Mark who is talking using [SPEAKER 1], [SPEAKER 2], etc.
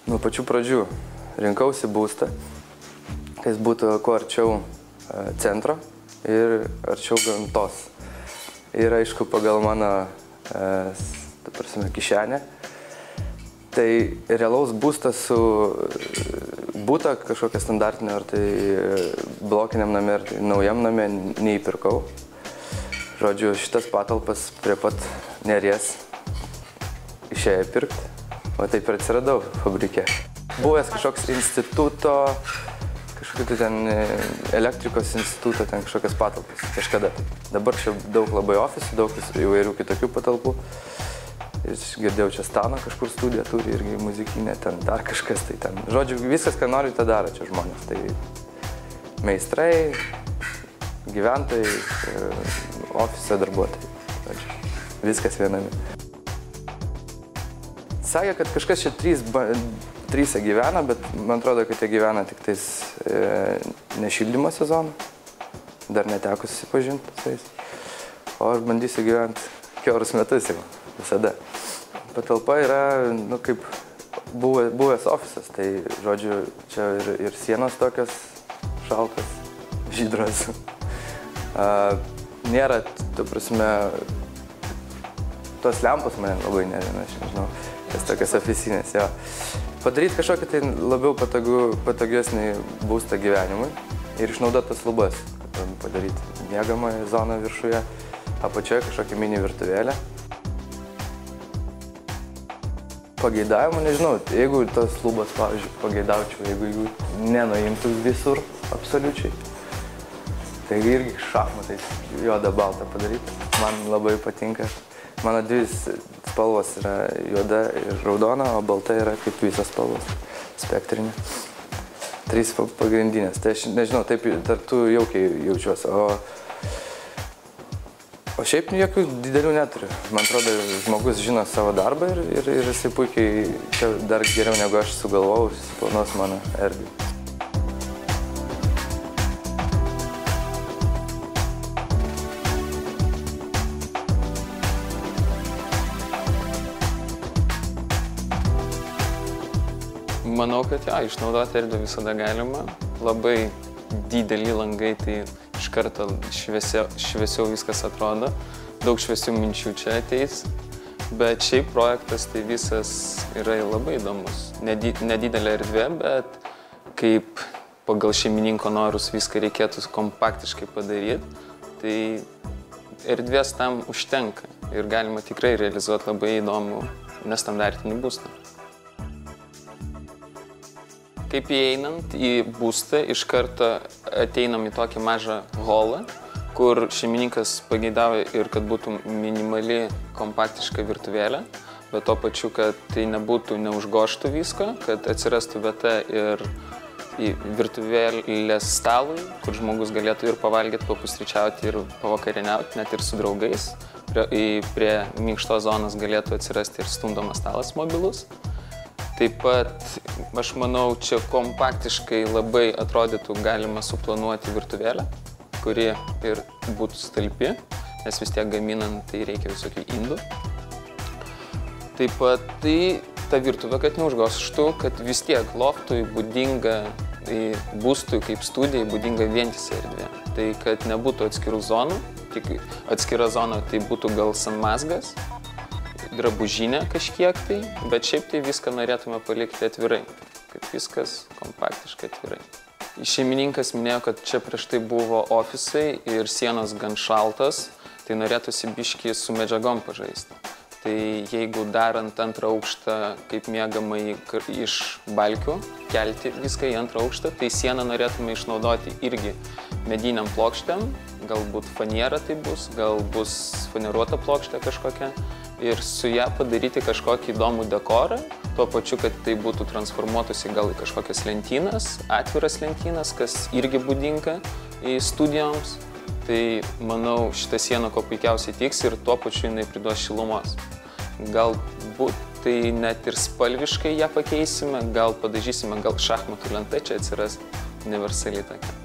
[SPEAKER 1] Nuo pačių pradžių rinkausi būstą, kad jis būtų kuo arčiau centro ir arčiau gamtos. Ir aišku, pagal mano kišenę. Tai realaus būstą su būtą kažkokią standartinę, ar tai blokiniam name, ar tai naujam name neįpirkau. Žodžiu, šitas patalpas prie pat Neries išėjo pirkti. O taip ir atsiradau fabrike. Buvęs kažkoks instituto, kažkokio ten elektrikos instituto, ten kažkokias patalpas, kažkada. Dabar čia daug labai ofisų, daug įvairių kitokių patalpų. Ir girdėjau, čia Stano kažkur studiją turi, irgi muzikinė, ten dar kažkas, tai ten. Žodžiu, viskas, ką nori, tą daro čia žmonės. Tai meistrai, gyventojai, ofiso darbuotojai. Žodžiu, viskas viename. Sakė, kad kažkas čia tryse gyvena, bet man atrodo, kad jie gyvena tik tais nešildymo sezonu. Dar neteko susipažinti su jais. O aš bandysiu gyventi kiaurus metus jau, visada. Patalpa yra, kaip buvęs ofisas, tai, žodžiu, čia ir sienos tokios šaltas, žydros. Nėra, tu prasme, tos lempos mane labai nervina, aš nežinau. Tas tokias ofisinės, jo. Padaryti kažkokį tai labiau patogesnį būstą gyvenimui ir išnaudoti tas lubas. Padaryti miegamąją zoną viršuje, apačioje kažkokią mini virtuvėlę. Pageidavimų, nežinau, jeigu tos lubas, pavyzdžiui, pageidaučiau, jeigu jų nenuimtų visur absoliučiai, tai irgi šachmatais juoda balta padaryti. Man labai patinka. Mano dvi spalvos yra juoda ir raudona, o balta yra kaip visos spalvos, spektrinė. 3 pagrindinės. Tai aš nežinau, taip tarp tų jaukiai jaučiuosi, o šiaip jokių didelių neturiu. Man atrodo, žmogus žino savo darbą ir jisai puikiai, čia dar geriau negu aš sugalvojau, susiplanuos mano erdvę.
[SPEAKER 2] Manau, kad išnaudoti erdvę visada galima. Labai dideli langai, tai iš karto šviesiau viskas atrodo. Daug šviesių minčių čia ateis. Bet šiaip projektas tai visas yra labai įdomus. Nedidelė erdvė, bet kaip pagal šeimininko norus viską reikėtų kompaktiškai padaryti, tai erdvės tam užtenka. Ir galima tikrai realizuoti labai įdomų nestandartinį būstą. Kaip įeinant į būstą, iš karto ateinam į tokį mažą holą, kur šeimininkas pageidavo ir kad būtų minimali kompaktiška virtuvėlė, bet to pačiu, kad tai nebūtų neužgoštų visko, kad atsirastų vieta ir į virtuvėlės stalui, kur žmogus galėtų ir pavalgyti, papusryčiauti ir pavakarieniauti, net ir su draugais. Prie minkštos zonos galėtų atsirasti ir stumdomas stalas mobilus. Taip pat, aš manau, čia kompaktiškai labai atrodytų galima suplanuoti virtuvėlę, kuri ir būtų talpi, nes vis tiek gaminant tai reikia visokių indų. Taip pat tai ta virtuvė, kad neužgoštų, kad vis tiek loftui būdinga, būstui kaip studijai būdinga vientisa erdvė. Tai kad nebūtų atskirų zonų, tik atskira zona tai būtų gal sanmazgas, drabužinė kažkiek tai, bet šiaip tai viską norėtume palikti atvirai, kad viskas kompaktiškai atvirai. Šeimininkas minėjo, kad čia prieš tai buvo ofisai ir sienos gan šaltos, tai norėtųsi biškį su medžiagom pažaisti. Tai jeigu darant antrą aukštą, kaip miegamai iš balkių, kelti viską į antrą aukštą, tai sieną norėtume išnaudoti irgi mediniam plokštėm, galbūt faniera tai bus, gal bus fanieruota plokštė kažkokia. Ir su ją padaryti kažkokį įdomų dekorą, tuo pačiu, kad tai būtų transformuotųsi gal į kažkokias lentynas, atviras lentynas, kas irgi būdinga į studijoms. Tai, manau, šita siena ko puikiausiai tiks ir tuo pačiu jinai priduos šilumos. Galbūt tai net ir spalviškai ją pakeisime, gal padažysime, gal šachmatų lenta čia atsiras universaliai tokia.